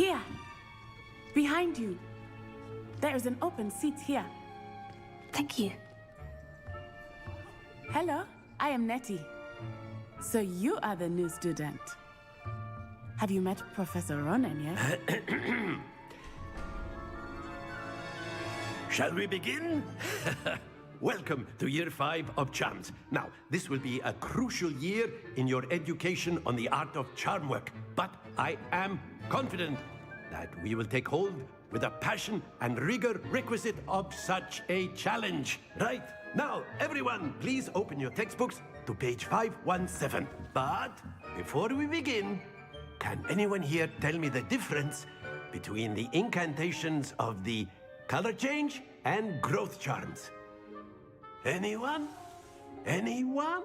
Here. Behind you. There is an open seat here. Thank you. Hello, I am Nettie. So you are the new student. Have you met Professor Ronan yet? Shall we begin? Welcome to Year 5 of Charms. Now, this will be a crucial year in your education on the art of charm work. But I am confident that we will take hold with the passion and rigor requisite of such a challenge. Right, now, everyone, please open your textbooks to page 517. But before we begin, can anyone here tell me the difference between the incantations of the color change and growth charms? Anyone? Anyone?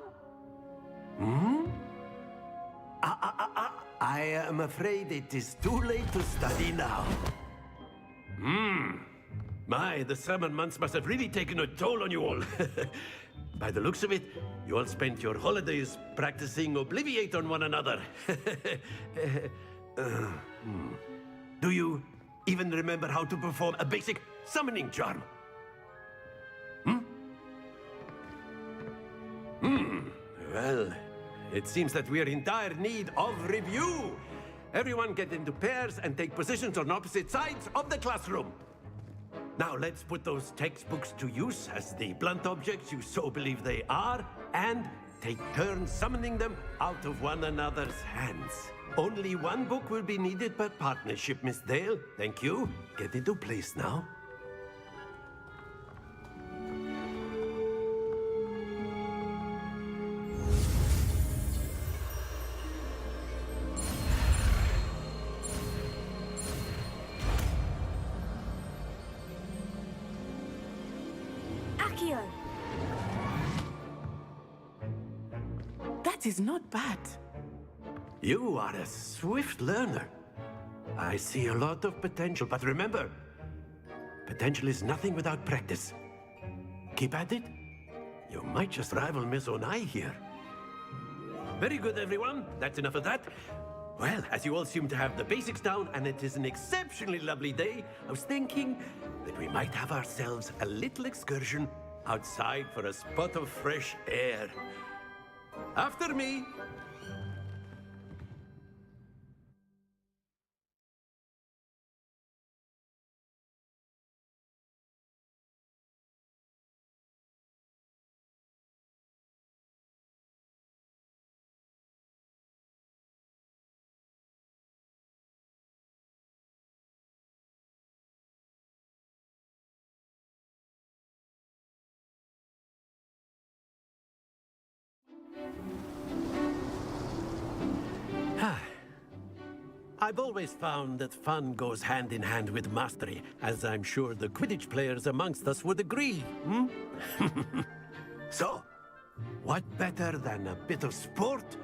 I am afraid it is too late to study now. My, the summer months must have really taken a toll on you all. By the looks of it, you all spent your holidays practicing Obliviate on one another. Do you even remember how to perform a basic summoning charm? Well, it seems that we are in dire need of review. Everyone get into pairs and take positions on opposite sides of the classroom. Now let's put those textbooks to use as the blunt objects you so believe they are, and take turns summoning them out of one another's hands. Only one book will be needed per partnership, Miss Dale. Thank you. Get into place now. That is not bad. You are a swift learner. I see a lot of potential, but remember, potential is nothing without practice. Keep at it. You might just rival Miss Onai here. Very good, everyone. That's enough of that. Well, as you all seem to have the basics down, and it is an exceptionally lovely day, I was thinking that we might have ourselves a little excursion outside for a spot of fresh air. After me. I've always found that fun goes hand in hand with mastery, as I'm sure the Quidditch players amongst us would agree, So, what better than a bit of sport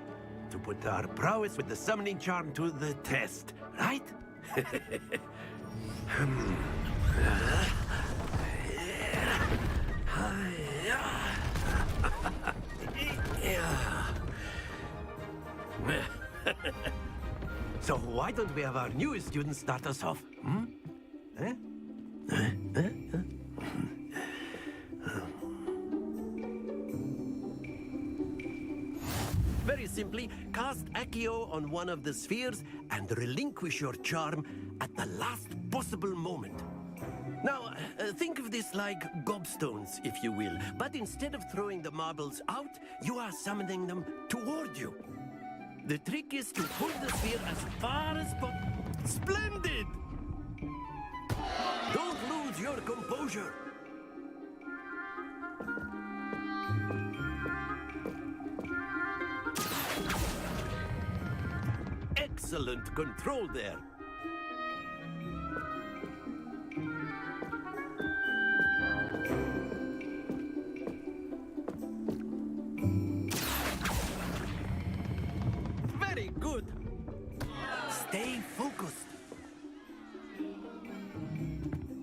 to put our prowess with the summoning charm to the test, right? So why don't we have our newest student start us off? Very simply, cast Accio on one of the spheres and relinquish your charm at the last possible moment. Now, think of this like gobstones, if you will, but instead of throwing the marbles out, you are summoning them toward you. The trick is to pull the sphere as far as possible. Splendid! Don't lose your composure. Excellent control there. Very good. Stay focused.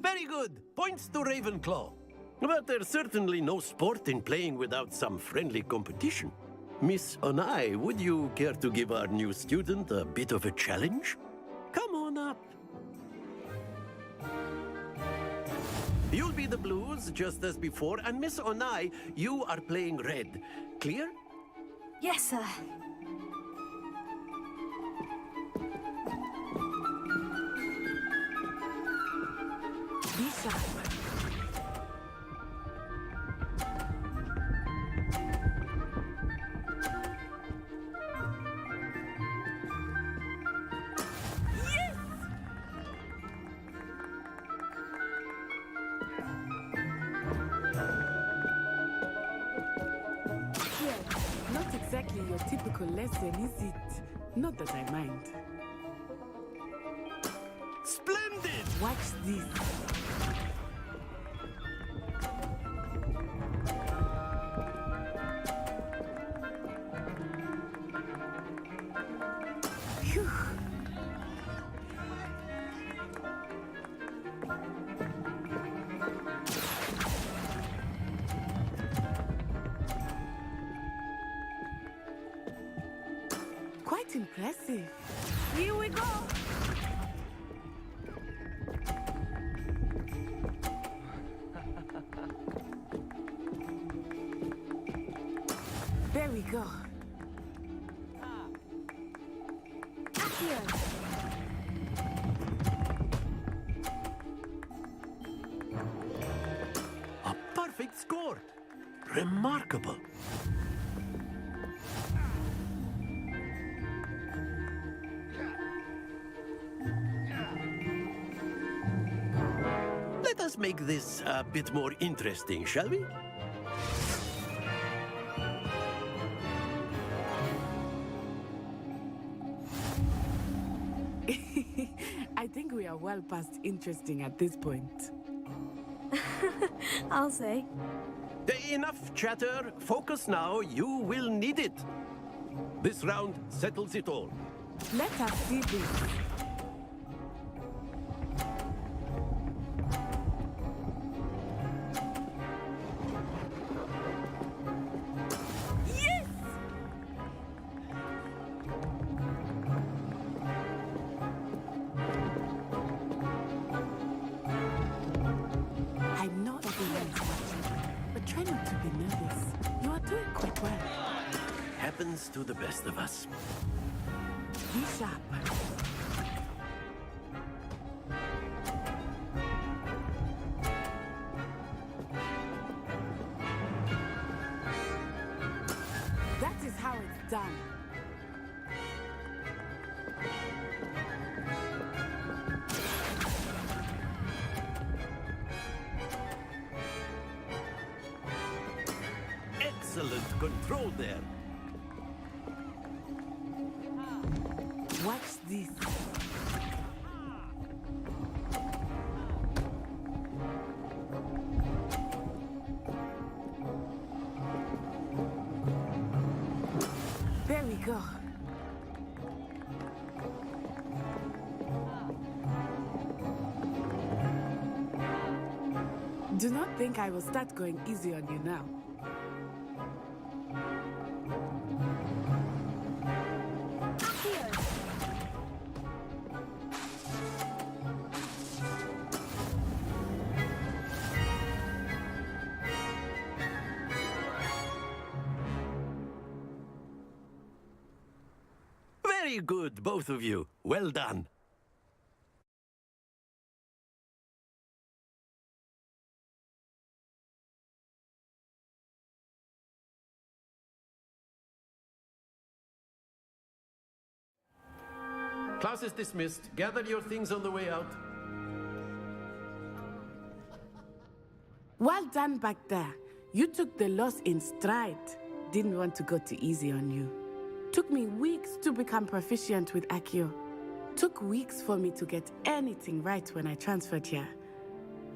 Very good. Points to Ravenclaw. But there's certainly no sport in playing without some friendly competition. Miss Onai, would you care to give our new student a bit of a challenge? Come on up. You'll be the blues, just as before, and Miss Onai, you are playing red. Clear? Yes, sir. Be sharp. Not exactly your typical lesson, is it? Not that I mind. Splendid! Watch this. Phew. Quite impressive. Here we go. There we go. Accio. A perfect score. Remarkable. Let us make this a bit more interesting, shall we? I think we are well past interesting at this point. I'll say. Enough chatter. Focus now. You will need it. This round settles it all. Let us see this. Yes! I know everyone's watching, but try not to be nervous. You are doing quite well. Happens to the best of us. Be sharp. That is how it's done. Excellent control there. Watch this. There we go. Do not think I will start going easy on you now. Very good, both of you. Well done. Class is dismissed. Gather your things on the way out. Well done back there. You took the loss in stride. Didn't want to go too easy on you. Took me weeks to become proficient with Accio. Took weeks for me to get anything right when I transferred here.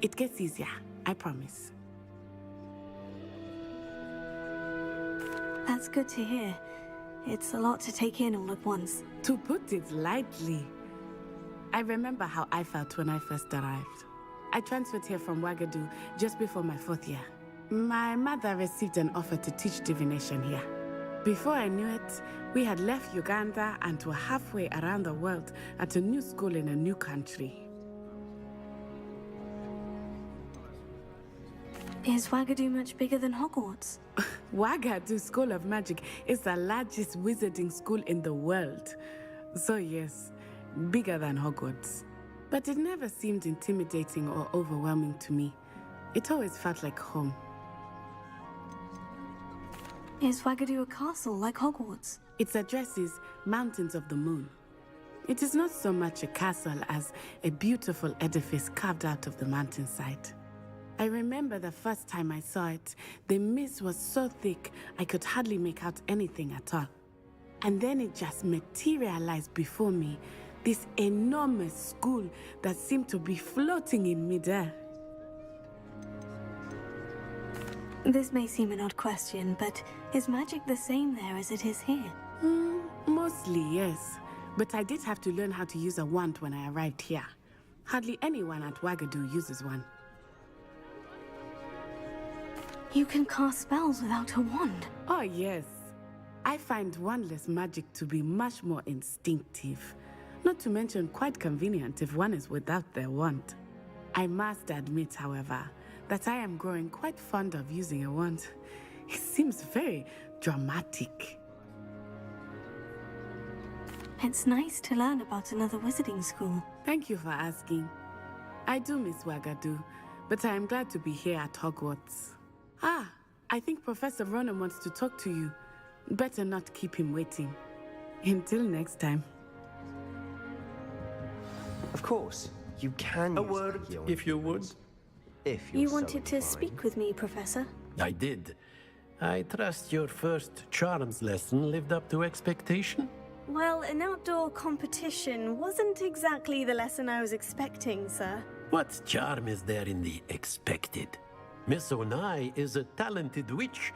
It gets easier, I promise. That's good to hear. It's a lot to take in all at once. To put it lightly, I remember how I felt when I first arrived. I transferred here from Ouagadougou just before my 4th year. My mother received an offer to teach divination here. Before I knew it, we had left Uganda and were halfway around the world at a new school in a new country. Is Wagadu much bigger than Hogwarts? Wagadu School of Magic is the largest wizarding school in the world. So yes, bigger than Hogwarts. But it never seemed intimidating or overwhelming to me. It always felt like home. Is Wagadu a castle like Hogwarts? Its address is Mountains of the Moon. It is not so much a castle as a beautiful edifice carved out of the mountainside. I remember the first time I saw it, the mist was so thick I could hardly make out anything at all. And then it just materialized before me, this enormous school that seemed to be floating in midair. This may seem an odd question, but is magic the same there as it is here? Mostly, yes. But I did have to learn how to use a wand when I arrived here. Hardly anyone at Wagadu uses one. You can cast spells without a wand? Oh, yes. I find wandless magic to be much more instinctive. Not to mention quite convenient if one is without their wand. I must admit, however, that I am growing quite fond of using a wand. It seems very dramatic. It's nice to learn about another wizarding school. Thank you for asking. I do miss Wagadu, but I am glad to be here at Hogwarts. Ah, I think Professor Ronan wants to talk to you. Better not keep him waiting. Until next time. Of course, you can A use word, the healing if you would. If you're You so wanted to inclined. speak with me, Professor? I did. I trust your first charms lesson lived up to expectation? Well, an outdoor competition wasn't exactly the lesson I was expecting, sir. What charm is there in the expected? Miss Onai is a talented witch.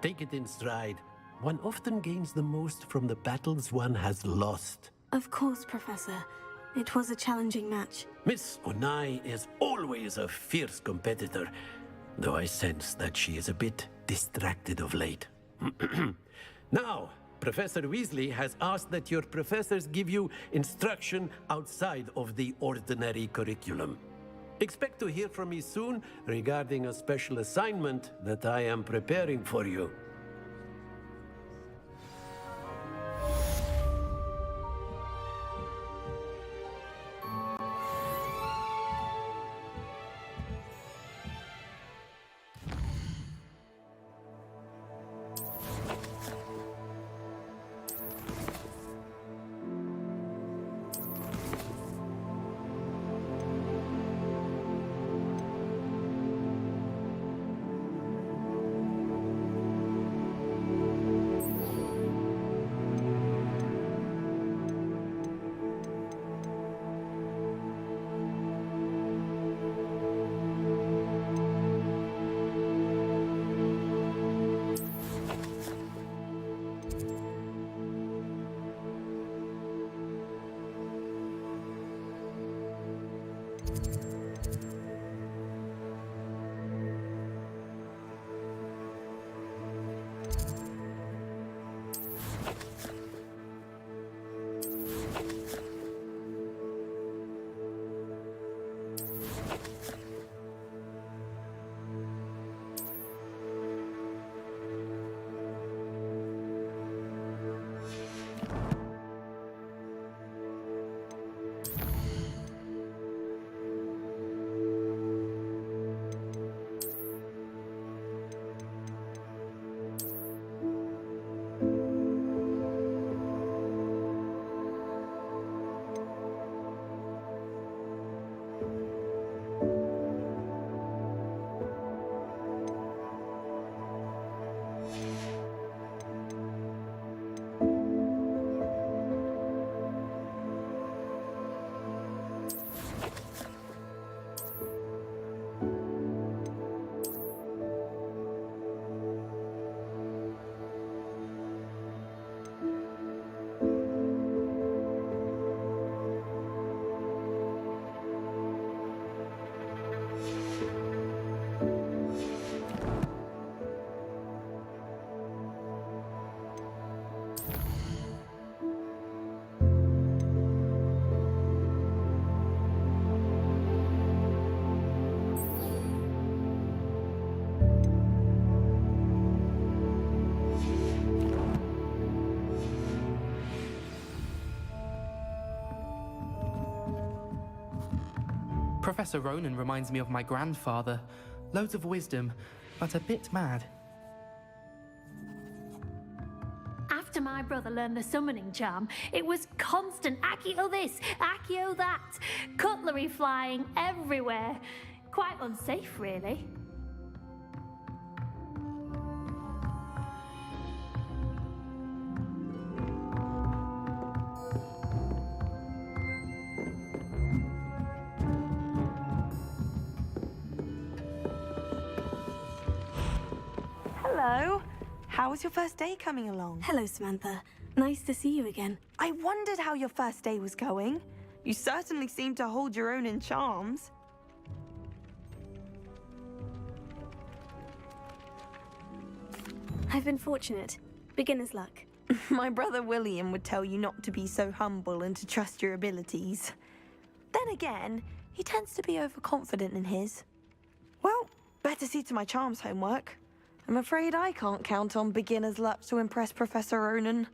Take it in stride. One often gains the most from the battles one has lost. Of course, Professor. It was a challenging match. Miss Onai is always a fierce competitor, though I sense that she is a bit distracted of late. Now, Professor Weasley has asked that your professors give you instruction outside of the ordinary curriculum. Expect to hear from me soon regarding a special assignment that I am preparing for you. Professor Ronan reminds me of my grandfather. Loads of wisdom, but a bit mad. After my brother learned the summoning charm, it was constant Accio this, Accio that, cutlery flying everywhere. Quite unsafe, really. Hello. How was your first day coming along? Hello, Samantha. Nice to see you again. I wondered how your first day was going. You certainly seem to hold your own in charms. I've been fortunate. Beginner's luck. My brother William would tell you not to be so humble and to trust your abilities. Then again, he tends to be overconfident in his. Well, better see to my charms homework. I'm afraid I can't count on beginner's luck to impress Professor Ronan.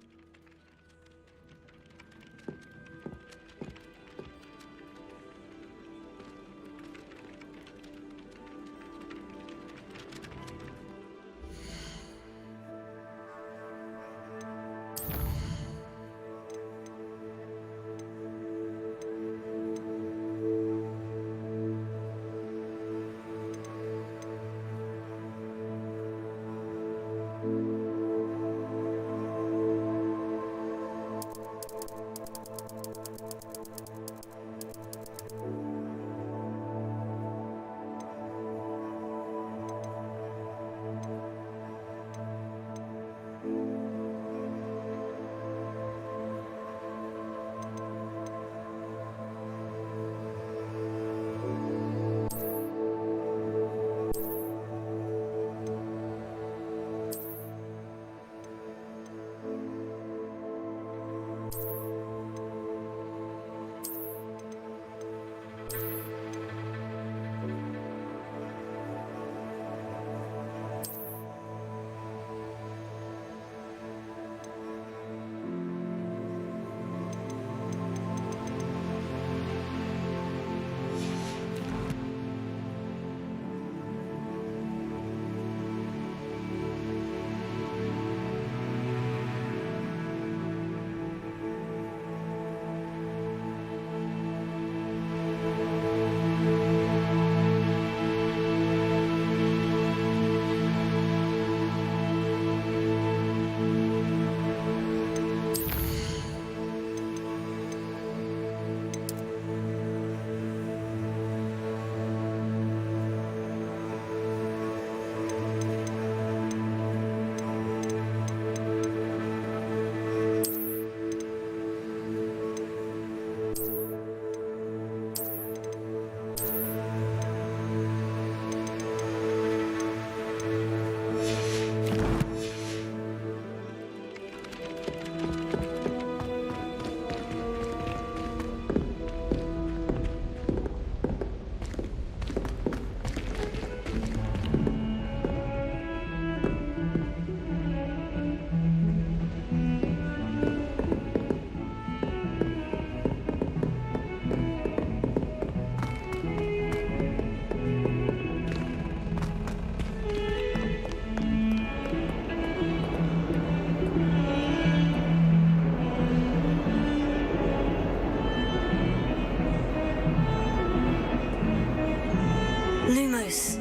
Lumos.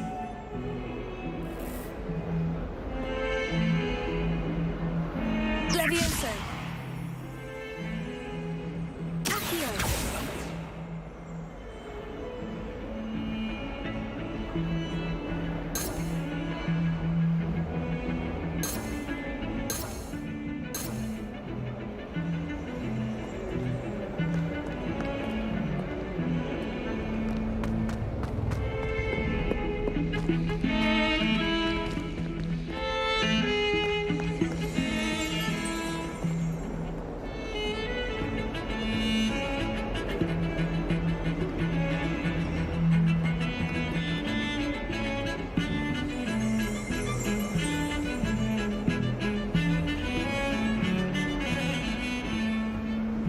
Levioso. Accio.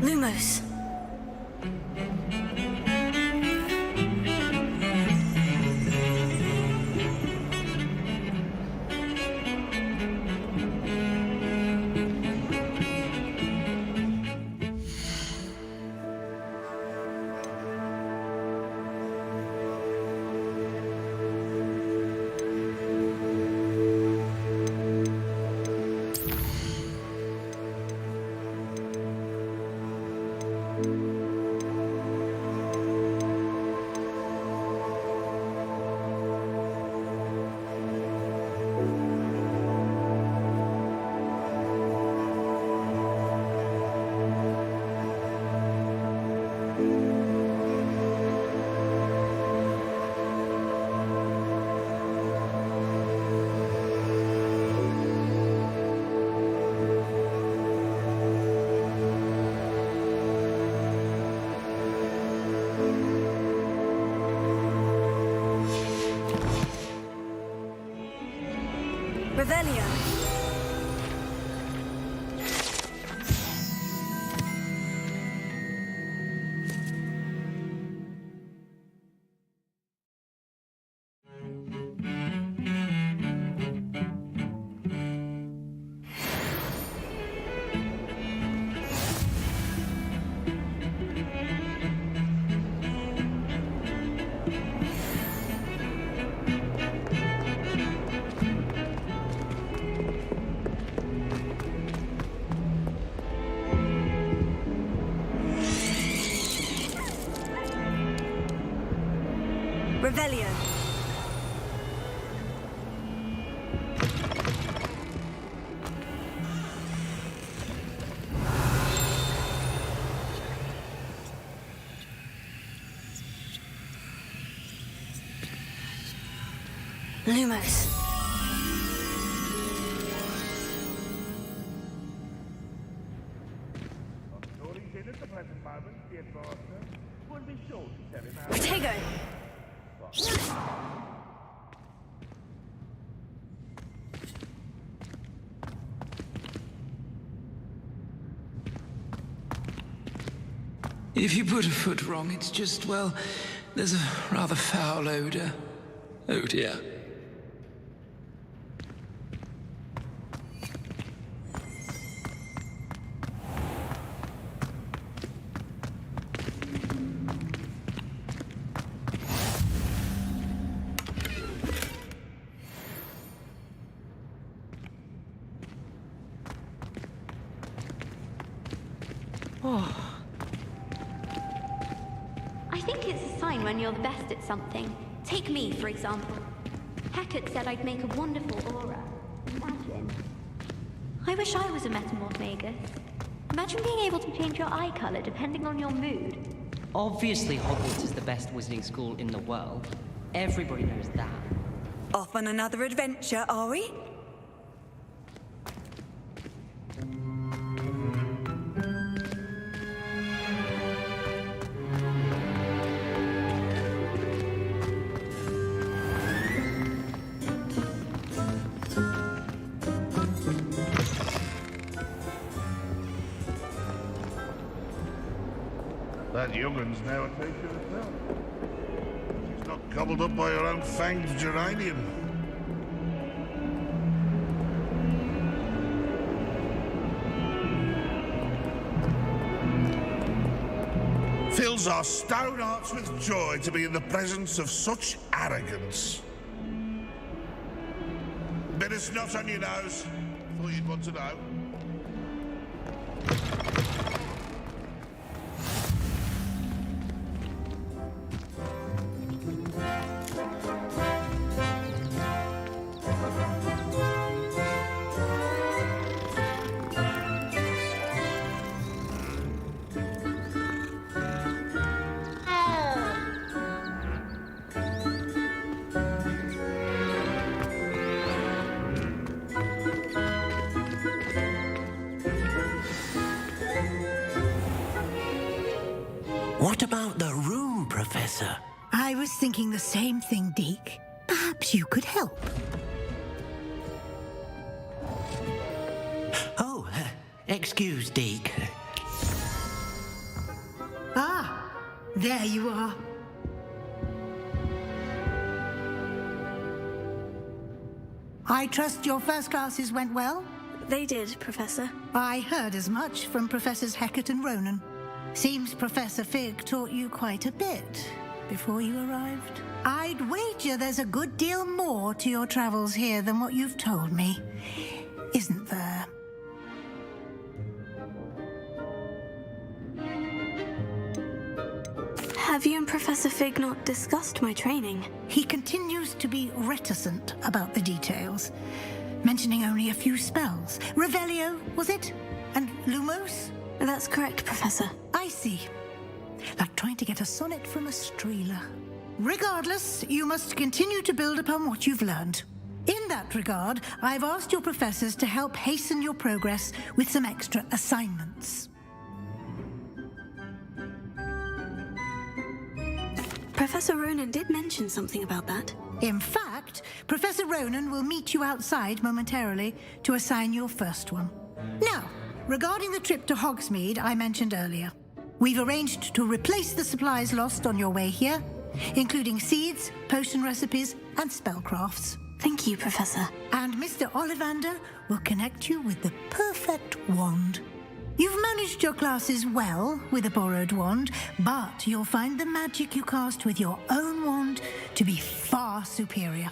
Lumos. Revelio. Revelio. Lumos. Protego. If you put a foot wrong, it's just, well, there's a rather foul odor. Oh dear. I think it's a sign when you're the best at something. Take me, for example. Hecate said I'd make a wonderful aura. Imagine. I wish I was a metamorphagus. Imagine being able to change your eye color depending on your mood. Obviously, Hogwarts is the best wizarding school in the world. Everybody knows that. Off on another adventure, are we? That young'un's now a teacher herself. She's not gobbled up by her own fanged geranium. Fills our stone hearts with joy to be in the presence of such arrogance. Bit of snot on your nose. Thought you'd want to know. What about the room, Professor? I was thinking the same thing, Deke. Perhaps you could help. Oh, excuse, Deke. Ah, there you are. I trust your first classes went well? They did, Professor. I heard as much from Professors Hecate and Ronan. Seems Professor Fig taught you quite a bit before you arrived. I'd wager there's a good deal more to your travels here than what you've told me, isn't there? Have you and Professor Fig not discussed my training? He continues to be reticent about the details, mentioning only a few spells. Revelio, was it? And Lumos? That's correct, Professor. I see. Like trying to get a sonnet from a streeler. Regardless, you must continue to build upon what you've learned. In that regard, I've asked your professors to help hasten your progress with some extra assignments. Professor Ronan did mention something about that. In fact, Professor Ronan will meet you outside momentarily to assign your first one. Now, regarding the trip to Hogsmeade I mentioned earlier, we've arranged to replace the supplies lost on your way here, including seeds, potion recipes, and spellcrafts. Thank you, Professor. And Mr. Ollivander will connect you with the perfect wand. You've managed your classes well with a borrowed wand, but you'll find the magic you cast with your own wand to be far superior.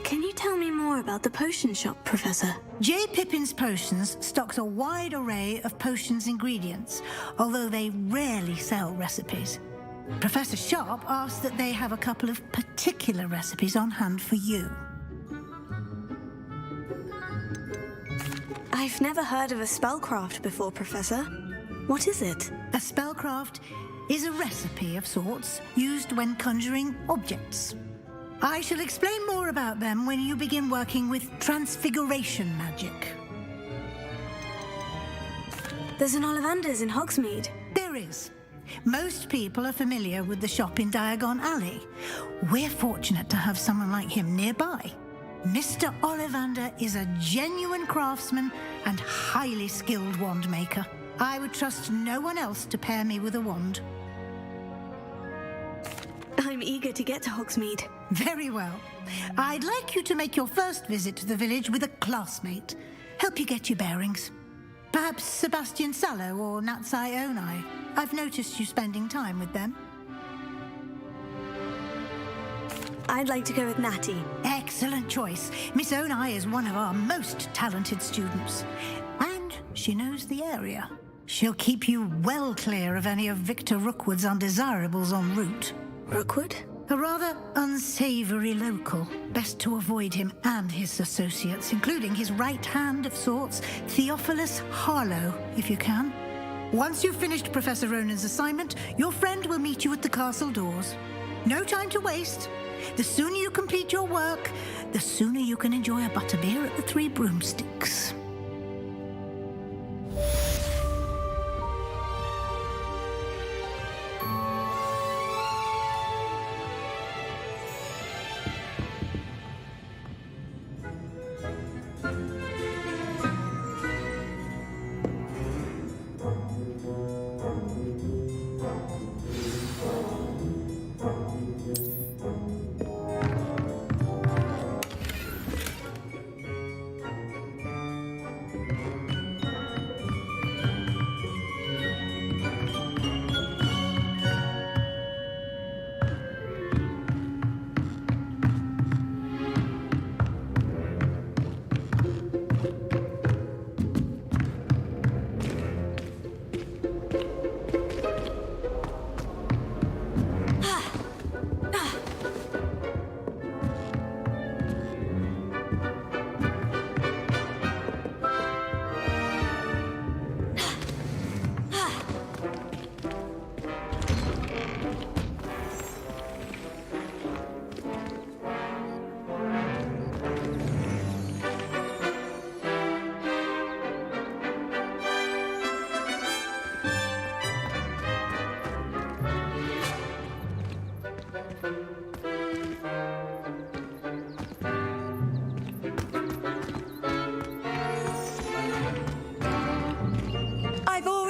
Can you tell me more about the potion shop, Professor? J. Pippin's Potions stocks a wide array of potions ingredients, although they rarely sell recipes. Professor Sharp asked that they have a couple of particular recipes on hand for you. I've never heard of a spellcraft before, Professor. What is it? A spellcraft is a recipe of sorts used when conjuring objects. I shall explain more about them when you begin working with transfiguration magic. There's an Ollivander's in Hogsmeade. There is. Most people are familiar with the shop in Diagon Alley. We're fortunate to have someone like him nearby. Mr. Ollivander is a genuine craftsman and highly skilled wand maker. I would trust no one else to pair me with a wand. I'm eager to get to Hogsmeade. Very well. I'd like you to make your first visit to the village with a classmate. Help you get your bearings. Perhaps Sebastian Sallow or Natsai Onai. I've noticed you spending time with them. I'd like to go with Natty. Excellent choice. Miss Onai is one of our most talented students. And she knows the area. She'll keep you well clear of any of Victor Rookwood's undesirables en route. Rookwood? A rather unsavoury local. Best to avoid him and his associates, including his right hand of sorts, Theophilus Harlow, if you can. Once you've finished Professor Ronan's assignment, your friend will meet you at the castle doors. No time to waste. The sooner you complete your work, the sooner you can enjoy a butterbeer at the Three Broomsticks.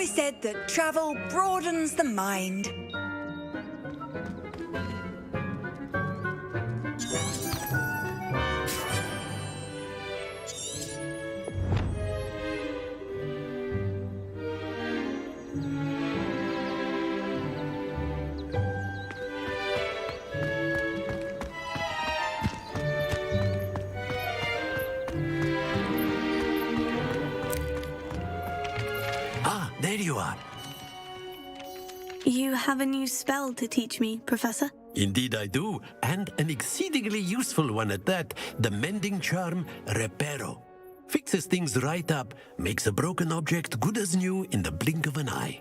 Said that travel broadens the mind. There you are. You have a new spell to teach me, Professor? Indeed I do, and an exceedingly useful one at that. The mending charm, Reparo. Fixes things right up, makes a broken object good as new in the blink of an eye.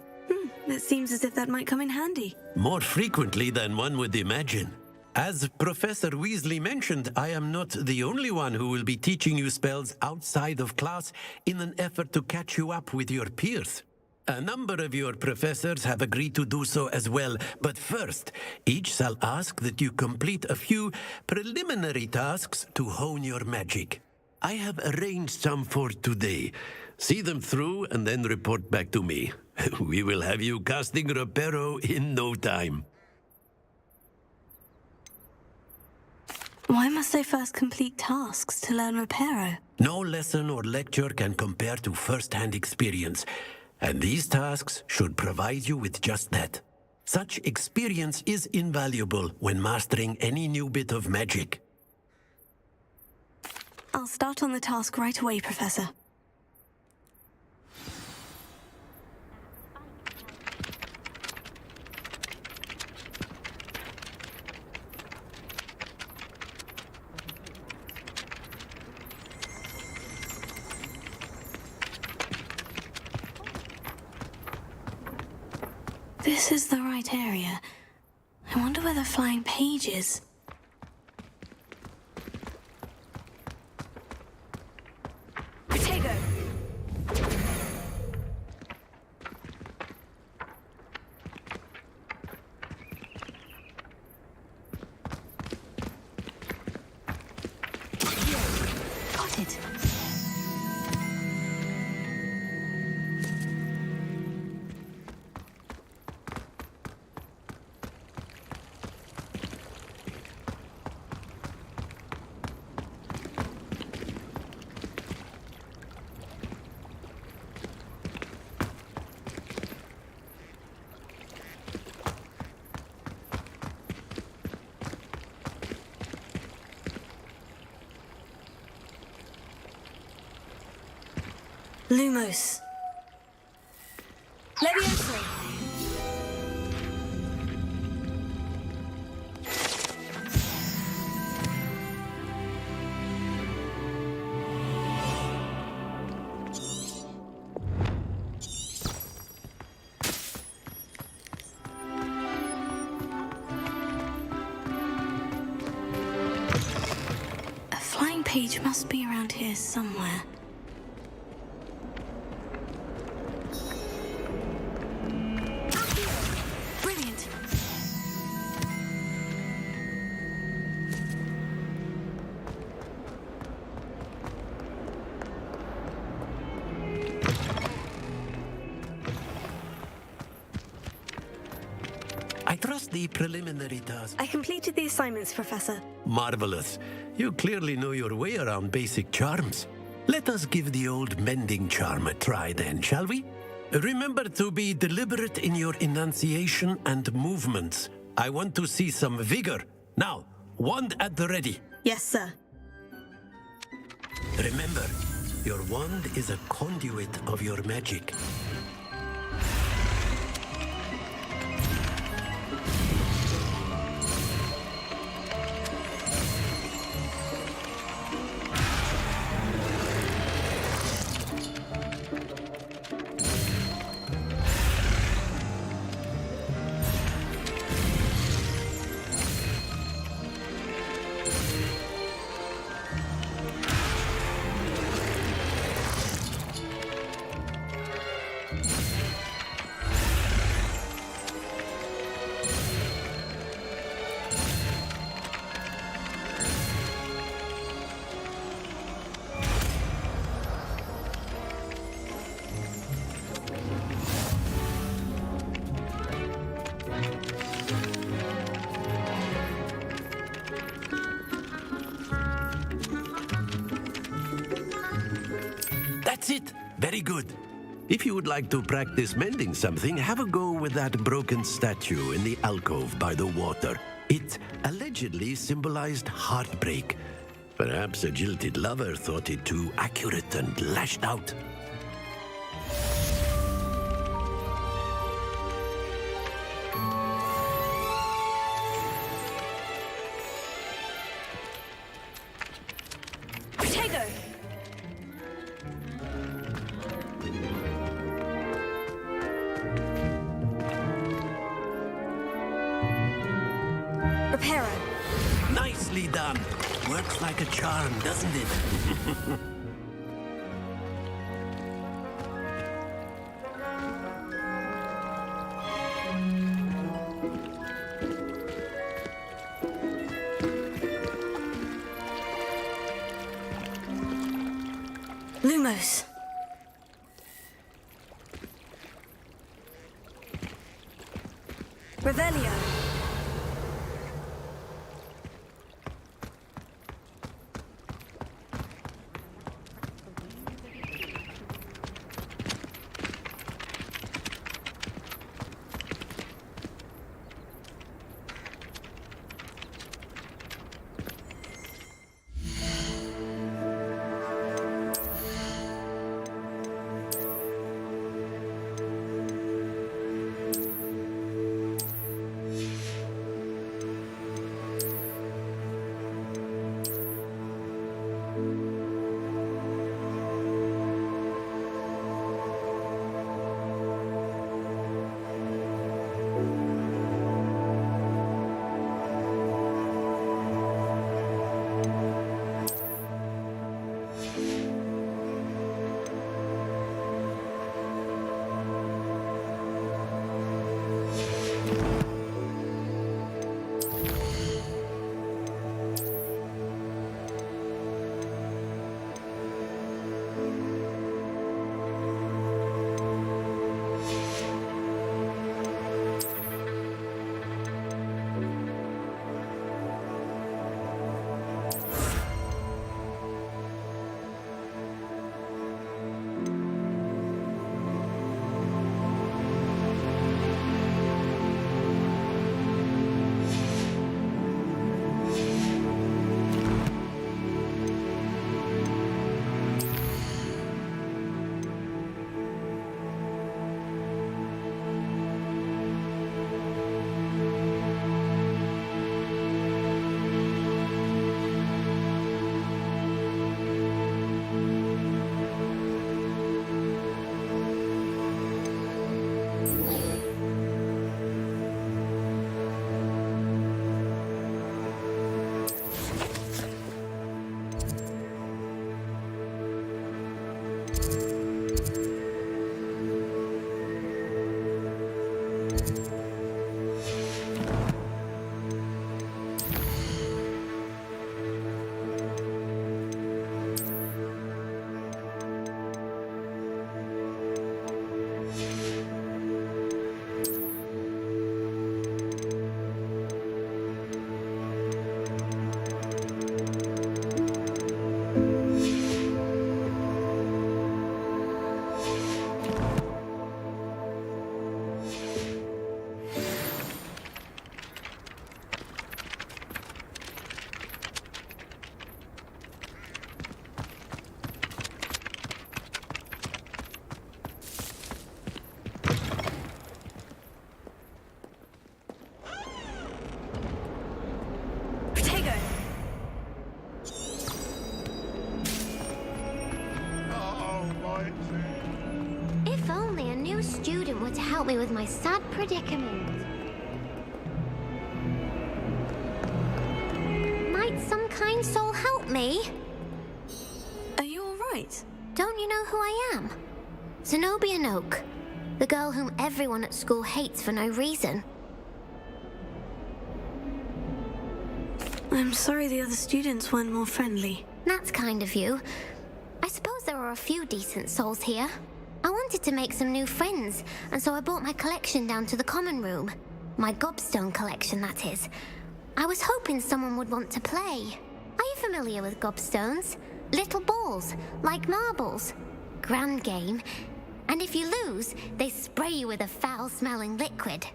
That seems as if that might come in handy. More frequently than one would imagine. As Professor Weasley mentioned, I am not the only one who will be teaching you spells outside of class in an effort to catch you up with your peers. A number of your professors have agreed to do so as well, but first, each shall ask that you complete a few preliminary tasks to hone your magic. I have arranged some for today. See them through and then report back to me. We will have you casting Reparo in no time. Why must I first complete tasks to learn Reparo? No lesson or lecture can compare to first-hand experience, and these tasks should provide you with just that. Such experience is invaluable when mastering any new bit of magic. I'll start on the task right away, Professor. This is the right area. I wonder where the flying page is. Potato! Got it. Lumos. Leviosa. A flying page must be around here somewhere. I trust the preliminary task. I completed the assignments, Professor. Marvelous. You clearly know your way around basic charms. Let us give the old mending charm a try then, shall we? Remember to be deliberate in your enunciation and movements. I want to see some vigor. Now, wand at the ready. Yes, sir. Remember, your wand is a conduit of your magic. That's it. Very good. If you would like to practice mending something, have a go with that broken statue in the alcove by the water. It allegedly symbolized heartbreak. Perhaps a jilted lover thought it too accurate and lashed out. Nicely done. Works like a charm, doesn't it? Lumos. Revelio. Student were to help me with my sad predicament. Might some kind soul help me? Are you alright? Don't you know who I am? Zenobia Noak, the girl whom everyone at school hates for no reason. I'm sorry the other students weren't more friendly. That's kind of you. I suppose there are a few decent souls here. I wanted to make some new friends, and so I brought my collection down to the common room. My gobstone collection, that is. I was hoping someone would want to play. Are you familiar with gobstones? Little balls, like marbles. Grand game. And if you lose, they spray you with a foul-smelling liquid.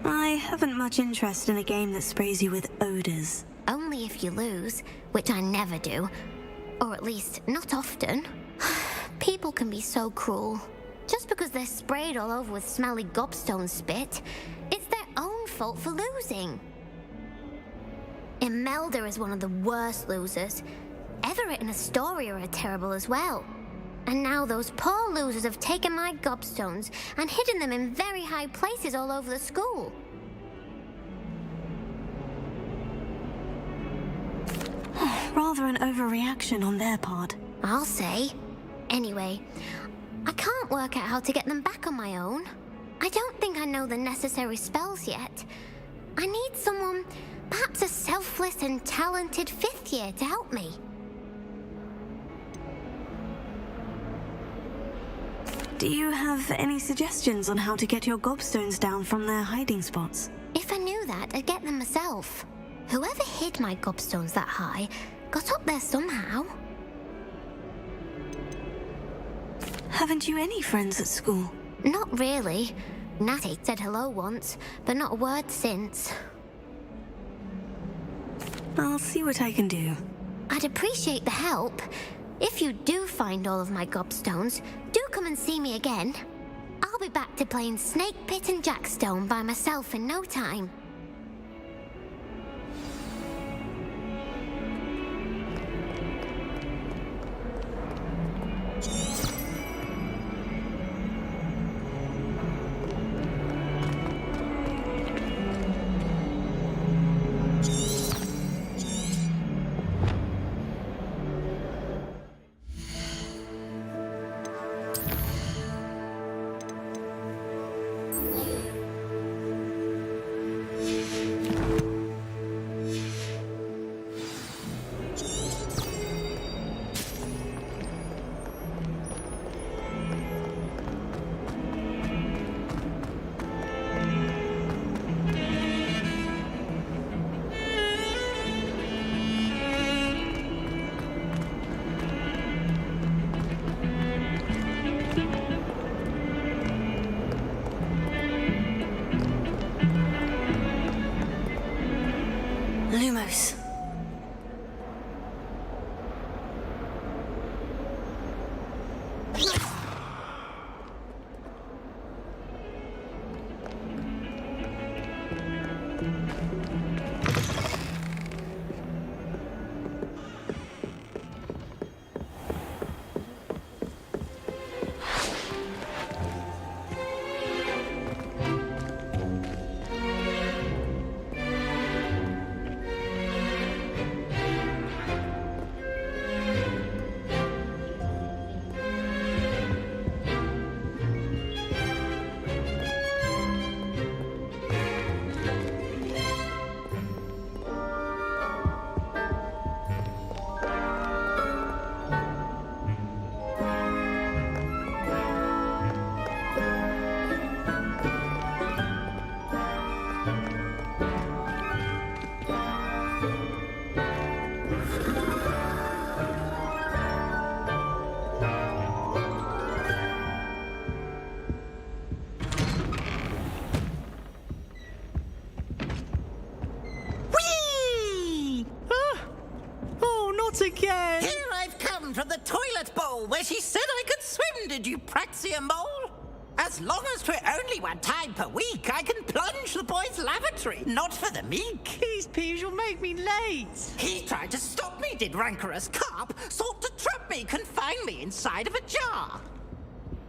I haven't much interest in a game that sprays you with odors. Only if you lose, which I never do. Or at least, not often. People can be so cruel. Just because they're sprayed all over with smelly gobstone spit, it's their own fault for losing. Imelda is one of the worst losers. Everett and Astoria are terrible as well. And now those poor losers have taken my gobstones and hidden them in very high places all over the school. Rather an overreaction on their part. I'll say. Anyway, I can't work out how to get them back on my own. I don't think I know the necessary spells yet. I need someone Perhaps a selfless and talented 5th year to help me. Do you have any suggestions on how to get your gobstones down from their hiding spots? If I knew that, I'd get them myself. Whoever hid my gobstones that high got up there somehow. Haven't you any friends at school? Not really. Natty said hello once, but not a word since. I'll see what I can do. I'd appreciate the help. If you do find all of my gobstones, do come and see me again. I'll be back to playing Snake Pit and Jackstone by myself in no time. Lumos. Again! Here I've come from the toilet bowl where she said I could swim, did you praxia mole? As long as 'twere only 1 time per week, I can plunge the boys' lavatory, not for the meek. These peas will make me late. He tried to stop me, did rancorous carp, sought to trap me, confine me inside of a jar.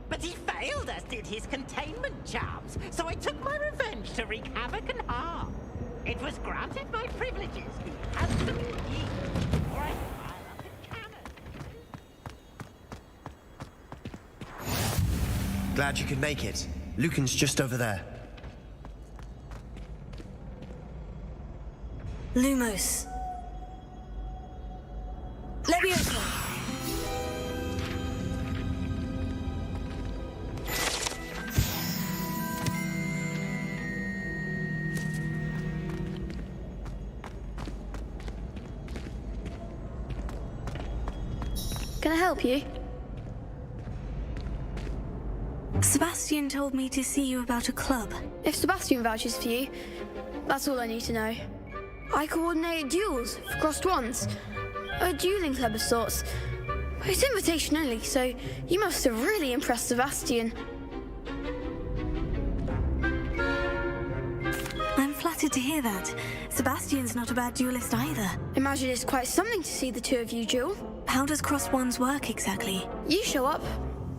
But he failed, as did his containment charms, so I took my revenge to wreak havoc and harm. It was granted my privileges, he has to be or I fire up a cannon. Glad you could make it. Lucan's just over there. Lumos. Leviosa. Can I help you? Sebastian told me to see you about a club. If Sebastian vouches for you, that's all I need to know. I coordinate duels for crossed ones. A dueling club of sorts. It's invitation only, so you must have really impressed Sebastian. I'm flattered to hear that. Sebastian's not a bad duelist either. Imagine it's quite something to see the two of you duel. How does crossed ones work exactly? You show up,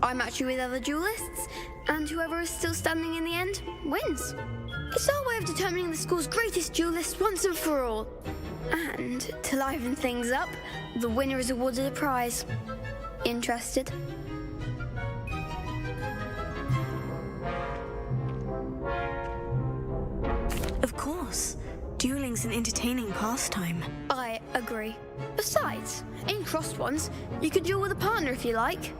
I match you with other duelists, and whoever is still standing in the end wins. It's our way of determining the school's greatest duelist once and for all. And to liven things up, the winner is awarded a prize. Interested? Of course. Dueling's an entertaining pastime. I agree. Besides, in Crossed Ones, you can duel with a partner if you like.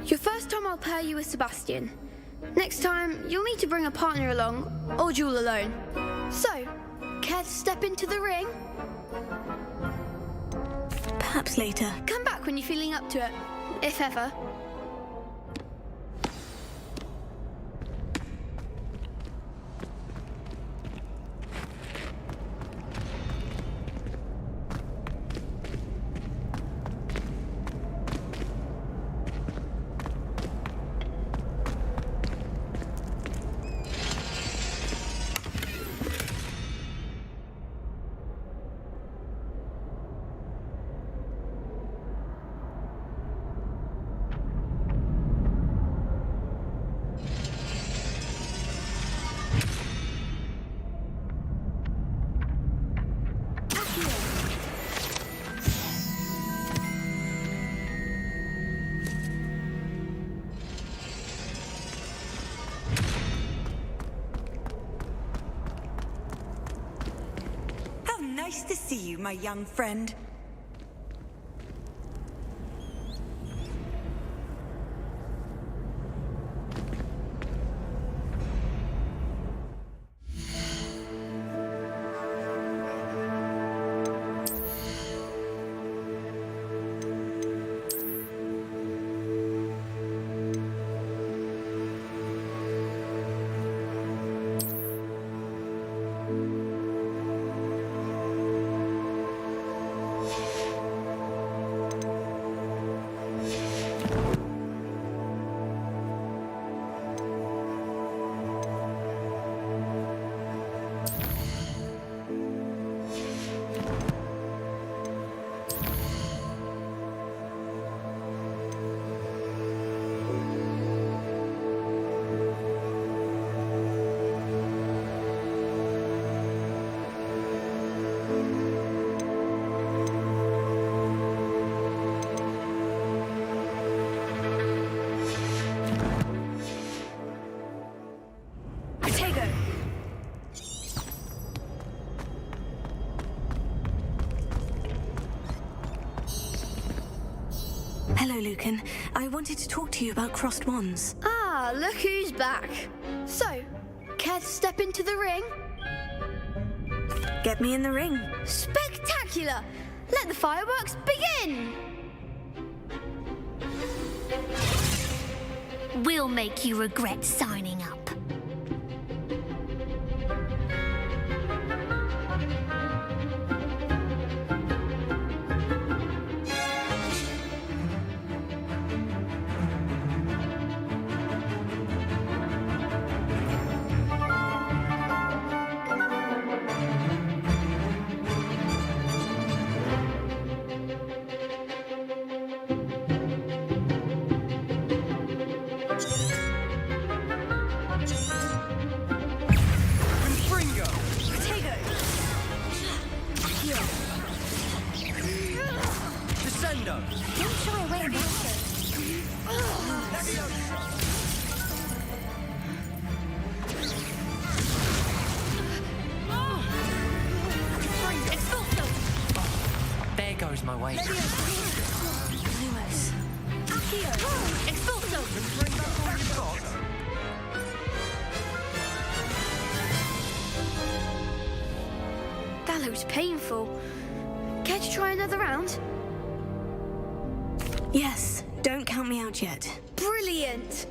Your first time I'll pair you with Sebastian. Next time, you'll need to bring a partner along, or duel alone. So, care to step into the ring? Perhaps later. Come back when you're feeling up to it, if ever. Nice to see you, my young friend. Hello, Lucan. I wanted to talk to you about Crossed Wands. Ah, look who's back. So, care to step into the ring? Get me in the ring. Spectacular! Let the fireworks begin! We'll make you regret signing up. There goes my way. That looks painful. Care to try another round? Yes, don't count me out yet. Brilliant!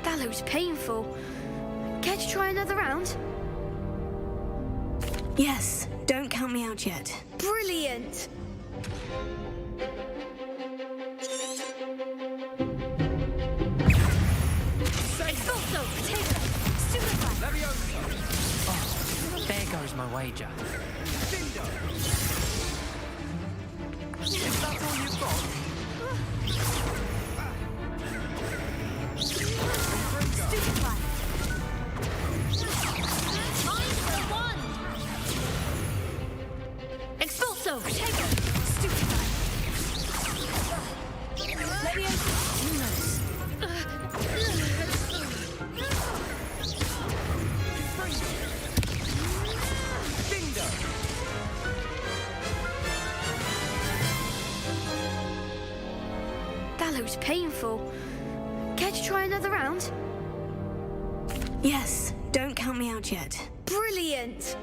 That looks painful. Care to try another round? Yes, don't count me out yet. Brilliant! There goes my wager. Is that all you've got? Stupefy! I'm the one! Expulso! Protego! Stupefy! Leviosa! Lumos! That looks painful. Care to try another round? Yes, don't count me out yet. Brilliant!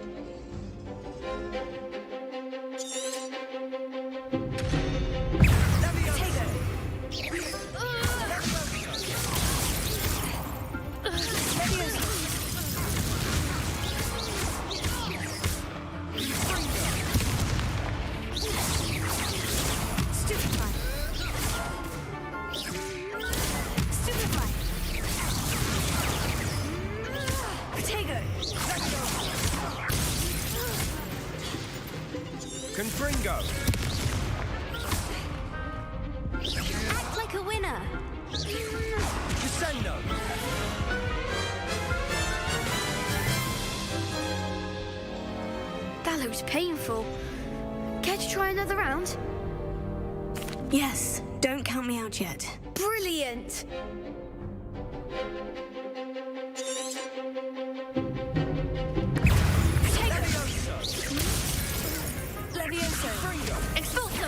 Confringo! Act like a winner! Descendo! That looks painful. Care to try another round? Yes, don't count me out yet. Brilliant! Expulso!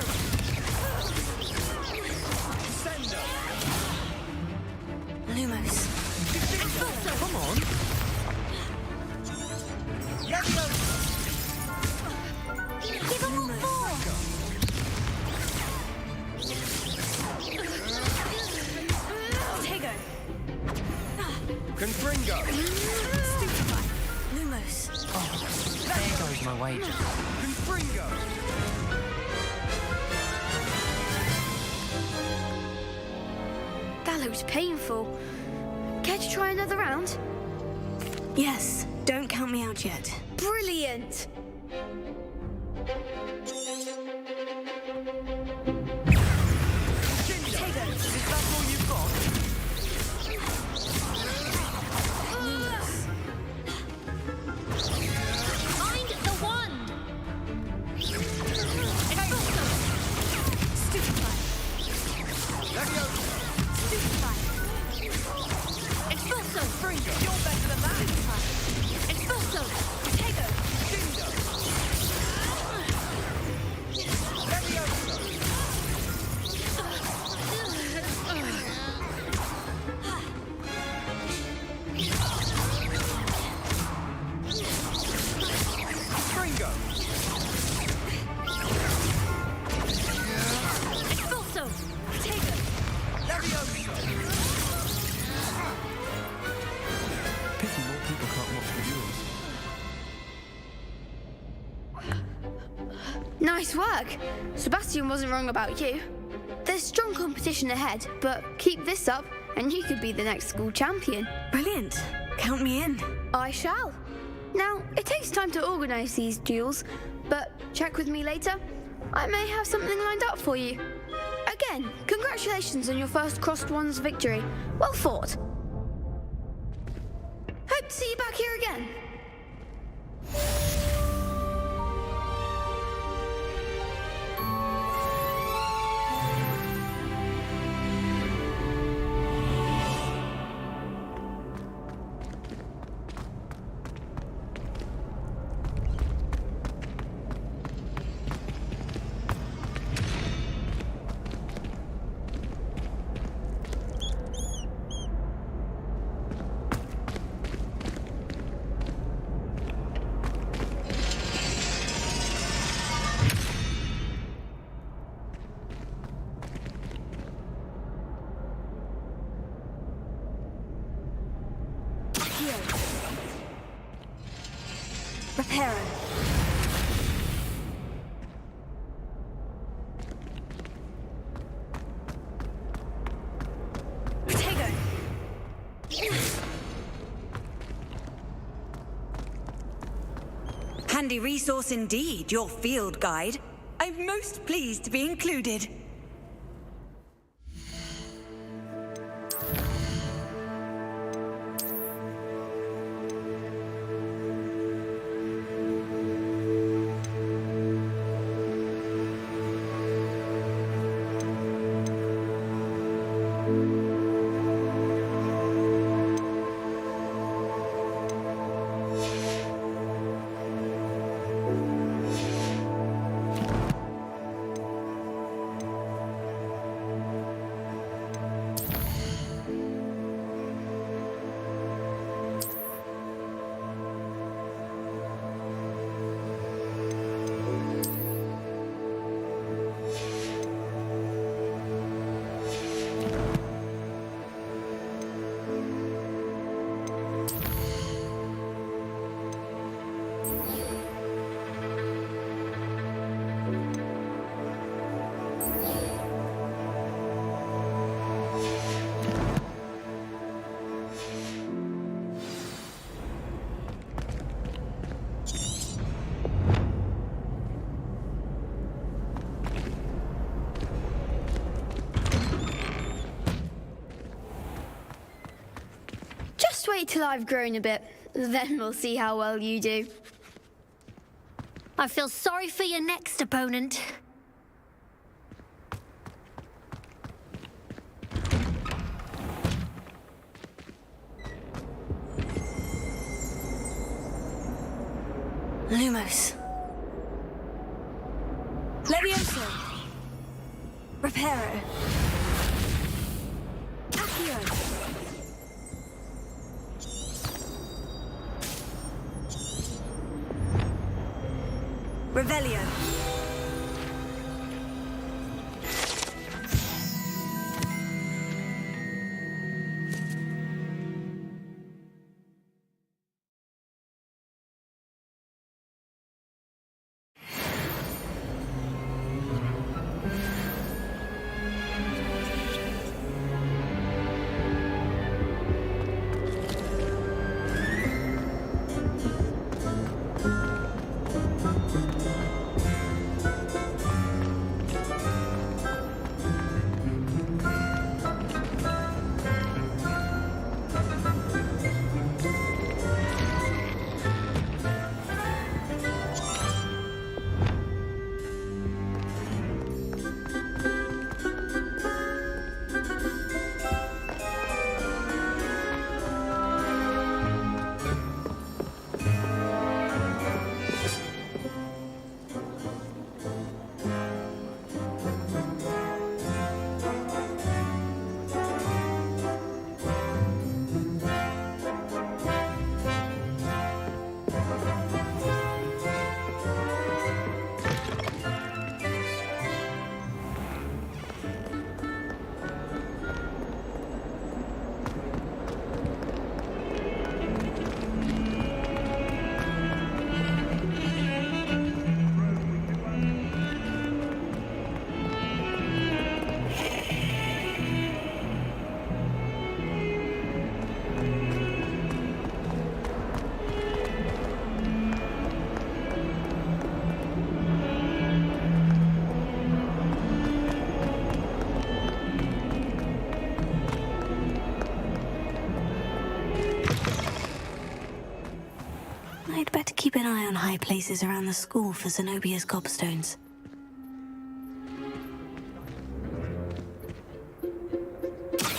Lumos. Expulso! Come on! Give them all four! Tego. Confringo! Stupefy. Lumos. There goes my wager. Confringo! That looks painful. Care to try another round? Yes, don't count me out yet. Brilliant! Is that all you've got? Find the one! Expulso! Stupefy! Stupefy! Expulso! Confringo! You're better than that! Expulso! Protego! Confringo! Expulso! Protego! Pity more people can't watch the duels. Nice work! Sebastian wasn't wrong about you. There's strong competition ahead, but keep this up and you could be the next school champion. Brilliant. Count me in. I shall. Now, it takes time to organise these duels, but check with me later. I may have something lined up for you. Again, congratulations on your first Crossed Ones victory. Well fought. Hope to see you back here again. Reparo. Handy resource indeed, your field guide. I'm most pleased to be included. Just wait till I've grown a bit, then we'll see how well you do. I feel sorry for your next opponent. Lumos. Levioso. Reparo. Accio. Revelio. I'd better keep an eye on high places around the school for Zenobia's gobstones.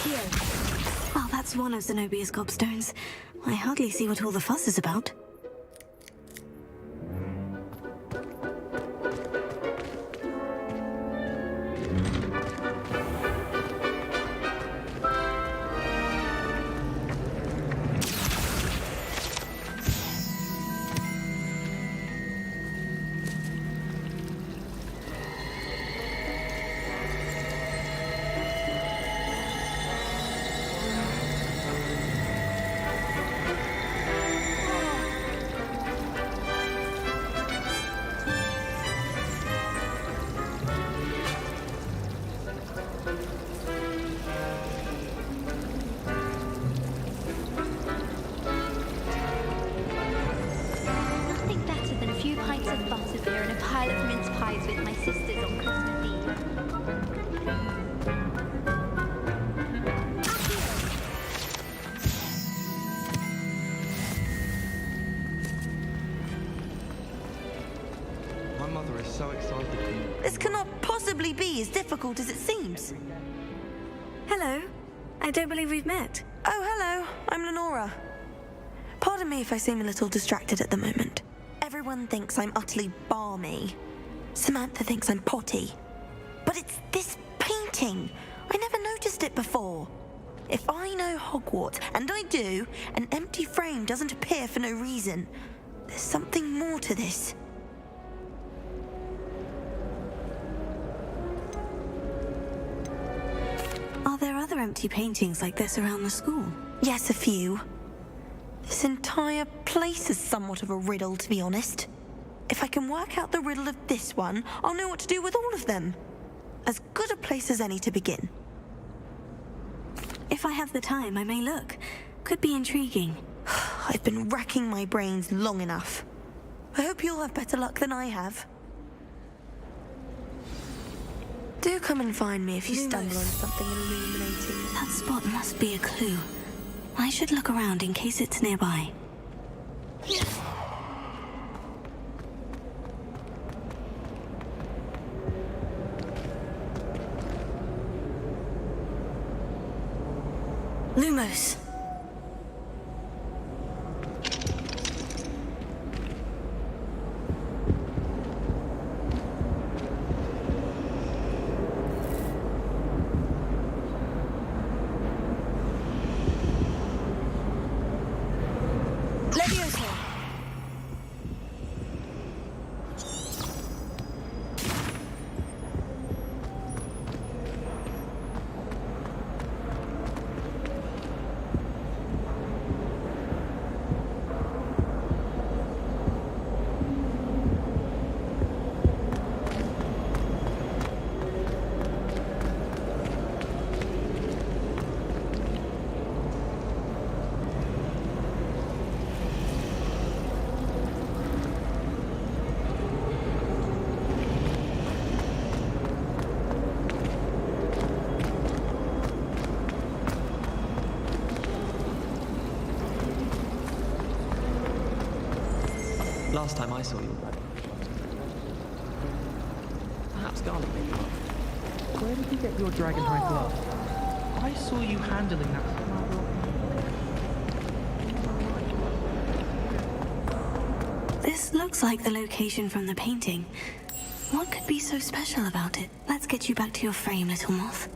Here. Oh, that's one of Zenobia's gobstones. I hardly see what all the fuss is about. possibly be as difficult as it seems. Hello. I don't believe we've met. Oh, hello. I'm Lenora. Pardon me if I seem a little distracted at the moment. Everyone thinks I'm utterly balmy. Samantha thinks I'm potty. But it's this painting. I never noticed it before. If I know Hogwarts, and I do, an empty frame doesn't appear for no reason. There's something more to this. Are there other empty paintings like this around the school? Yes, a few. This entire place is somewhat of a riddle, to be honest. If I can work out the riddle of this one, I'll know what to do with all of them. As good a place as any to begin. If I have the time, I may look. Could be intriguing. I've been racking my brains long enough. I hope you'll have better luck than I have. Do come and find me if you stumble on something illuminating. That spot must be a clue. I should look around in case it's nearby. Lumos. Last time I saw you, perhaps Garlic made you up. Where did you get your dragon-hide glove? I saw you handling that. This looks like the location from the painting. What could be so special about it? Let's get you back to your frame, little moth.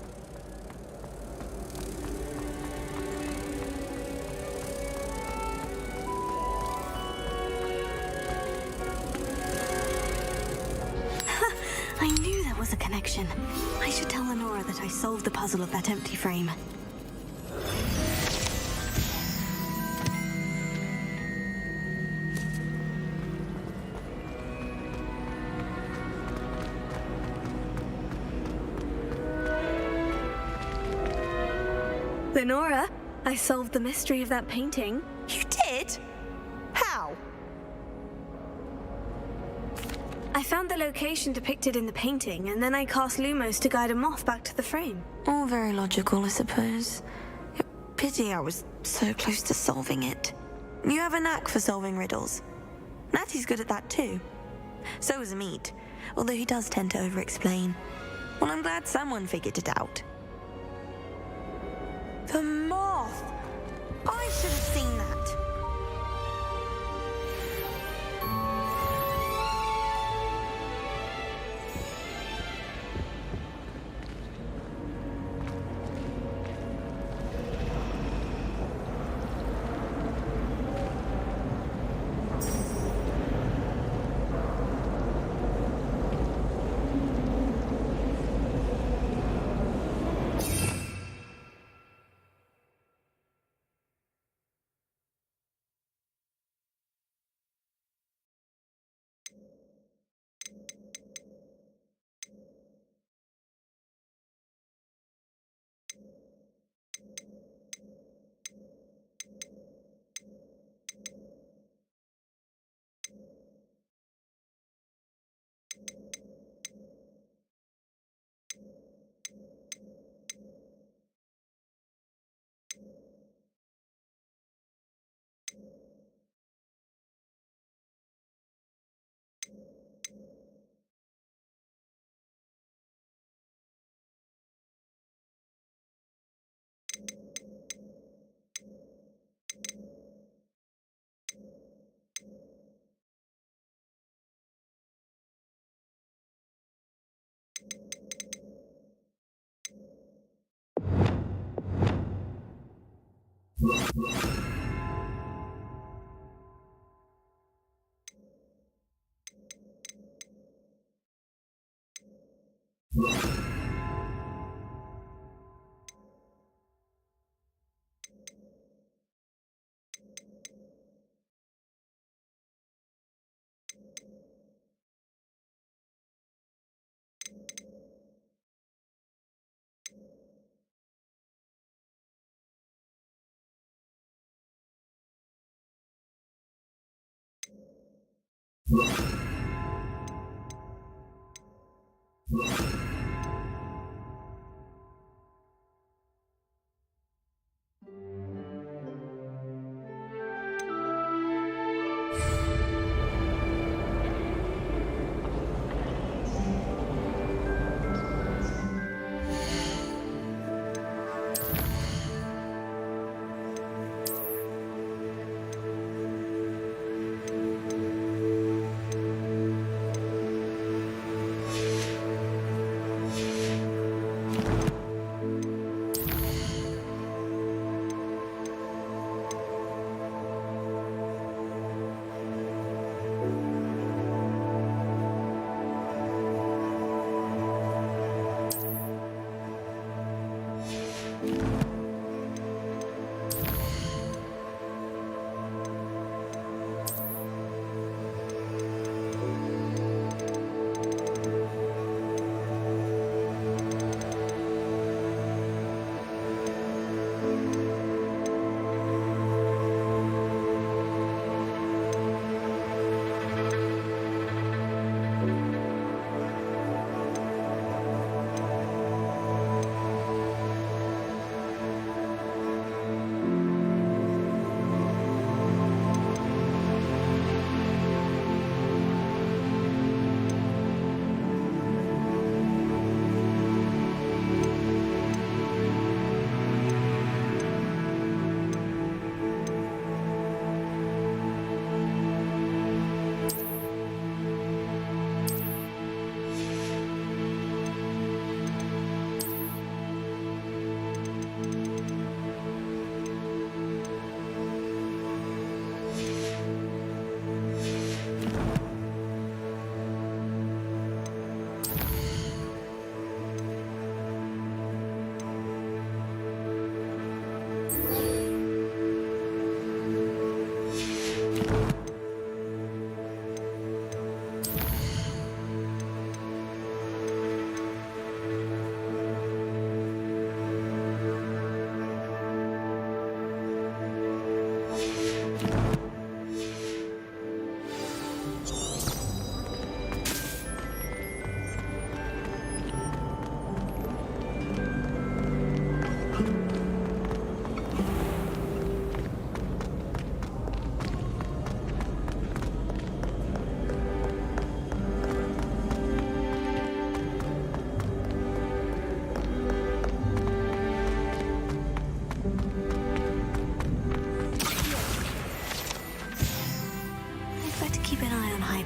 I knew there was a connection. I should tell Lenora that I solved the puzzle of that empty frame. Lenora, I solved the mystery of that painting. You did? How? I found the location depicted in the painting, and then I cast Lumos to guide a moth back to the frame. All very logical, I suppose. Pity I was so close to solving it. You have a knack for solving riddles. Natty's good at that too. So is Amit, although he does tend to over-explain. Well, I'm glad someone figured it out. The moth! I should have seen that.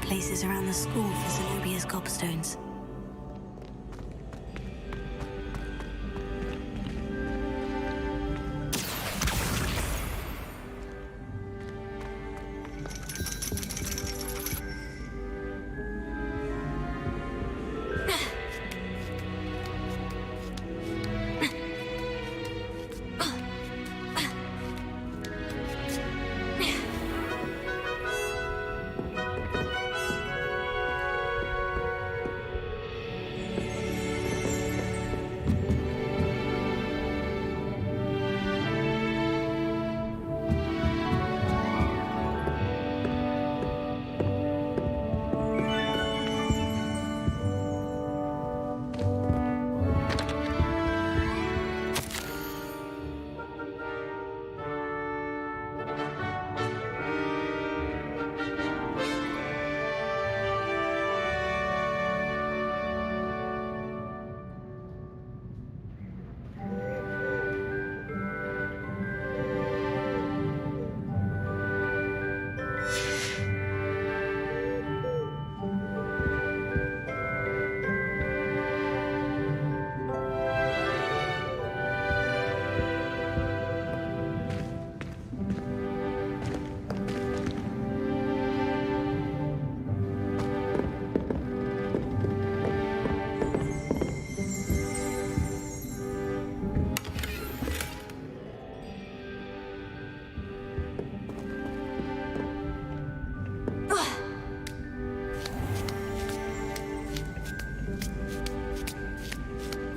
Places around the school for Zenobia's gobstones.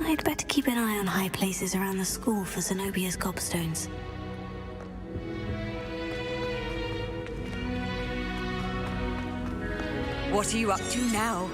I'd better keep an eye on high places around the school for Zenobia's gobstones. What are you up to now?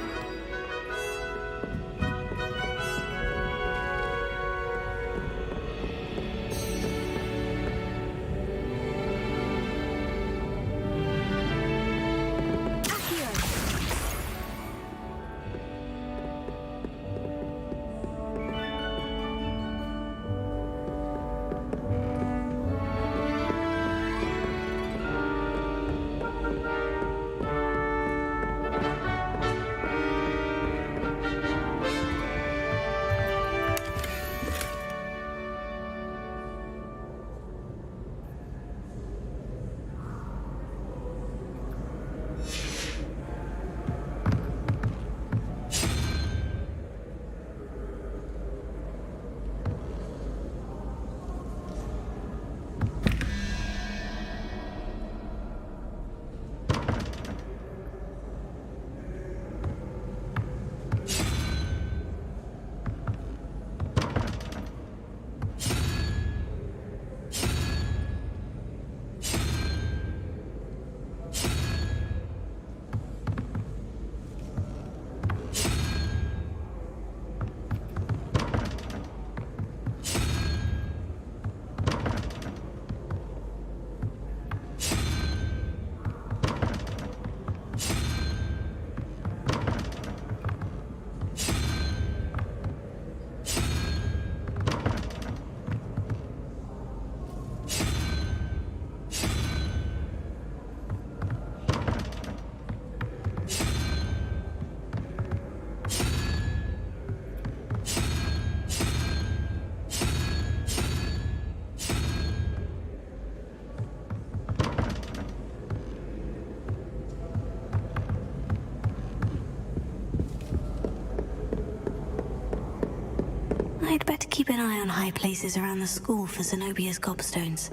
I'd better keep an eye on high places around the school for Zenobia's gobstones.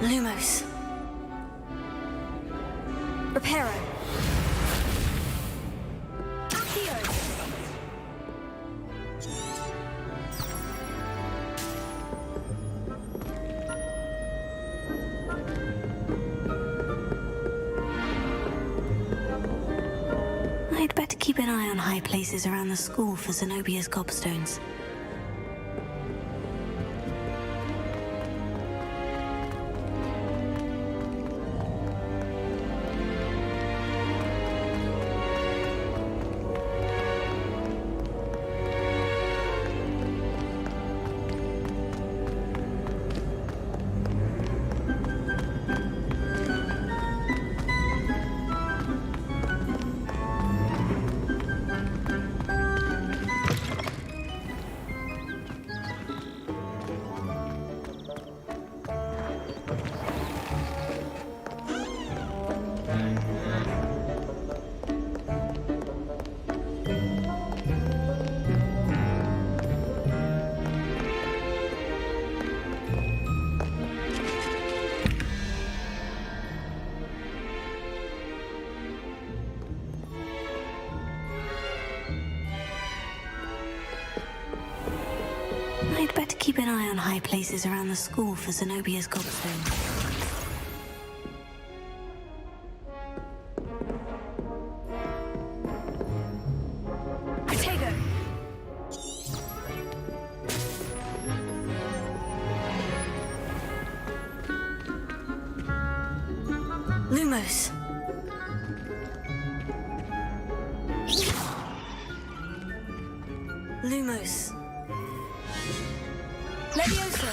Lumos. Reparo. I'd better keep an eye on high places around the school for Zenobia's gobstones. I'd better keep an eye on high places around the school for Zenobia's gobstones. Lumos. Lumos. Leviosa.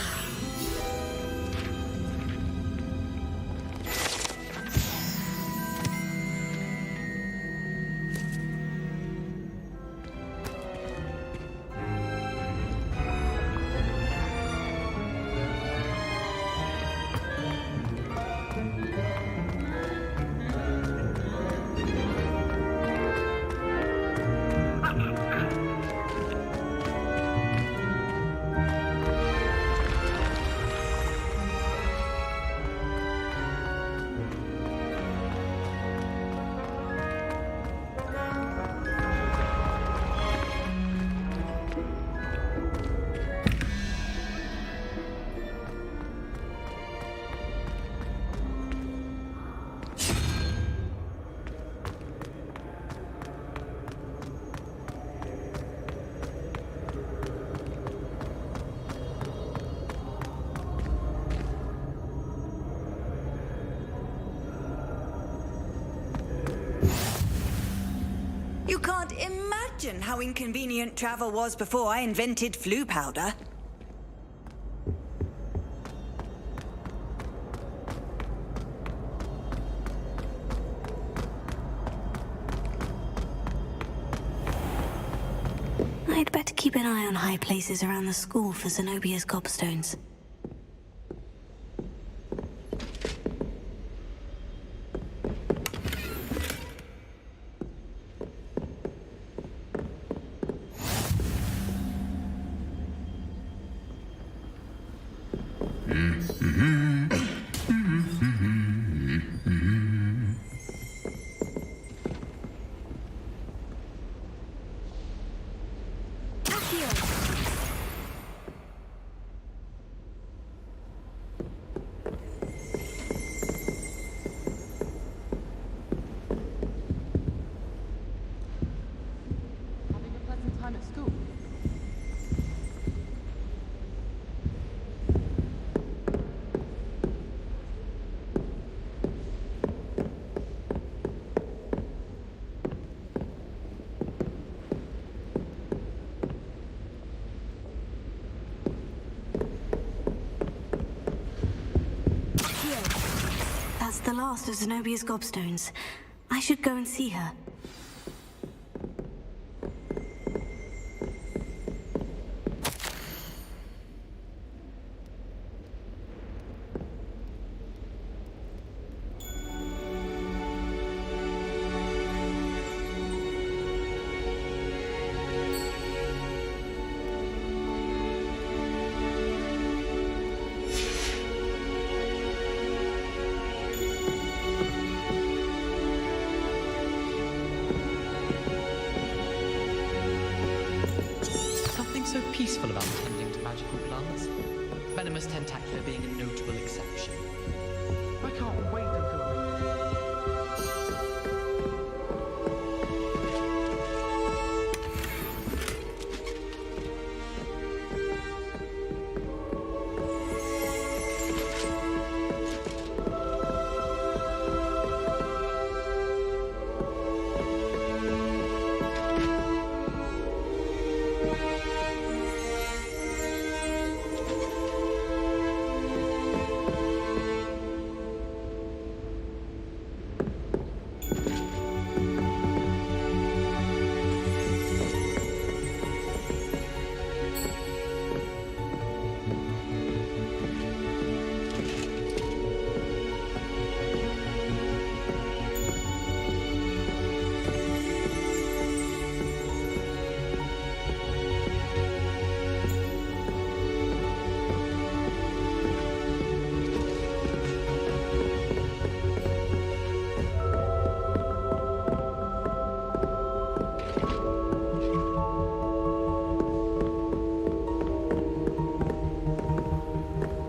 imagine how inconvenient travel was before I invented flu powder. I'd better keep an eye on high places around the school for Zenobia's gobstones. Having a pleasant time at school? That's the last of Zenobia's gobstones. I should go and see her. Something so peaceful about tending to magical plants. Venomous tentacular being a notable exception. I can't wait until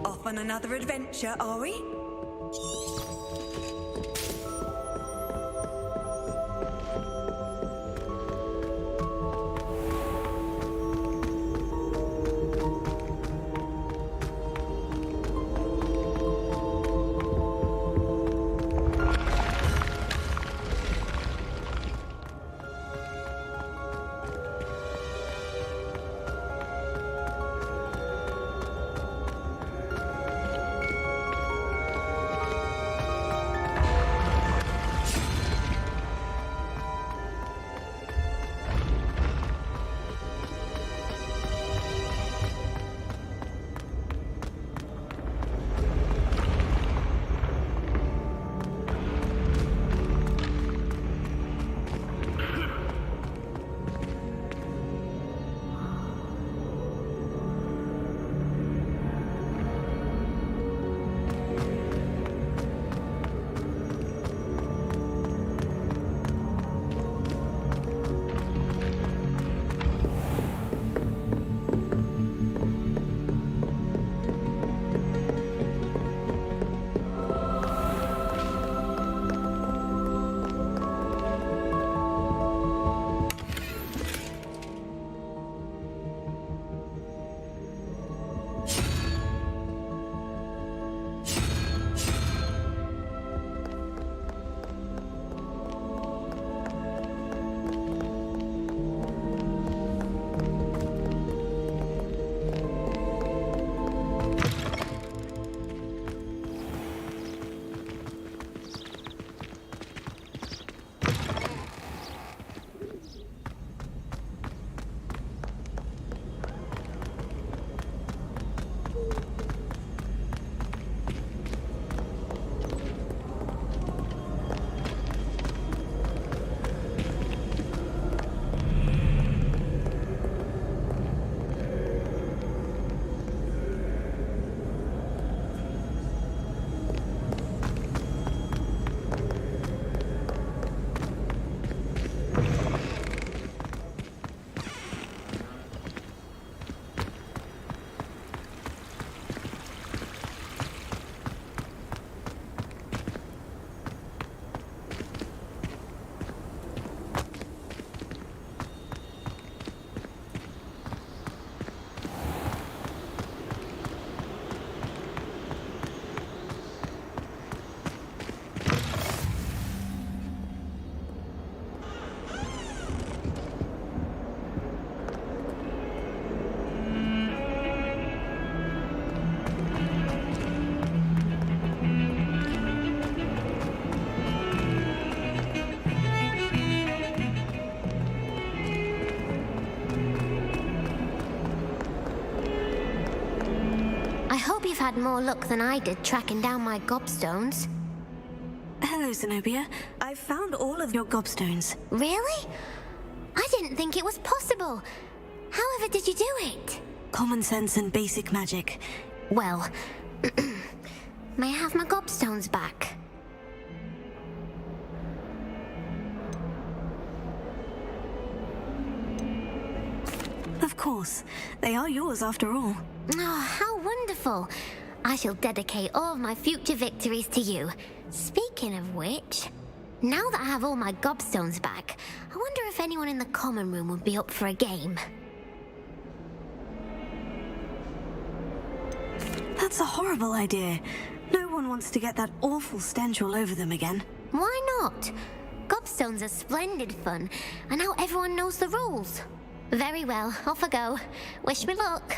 Off on another adventure, are we? I hope you've had more luck than I did tracking down my gobstones. Hello, Zenobia. I found all of your gobstones. Really? I didn't think it was possible. However did you do it? Common sense and basic magic. Well, may I have my gobstones back? Of course. They are yours after all. Oh, how wonderful. I shall dedicate all of my future victories to you. Speaking of which, now that I have all my gobstones back, I wonder if anyone in the common room would be up for a game. That's a horrible idea. No one wants to get that awful stench all over them again. Why not? Gobstones are splendid fun, and now everyone knows the rules. Very well, off I go. Wish me luck.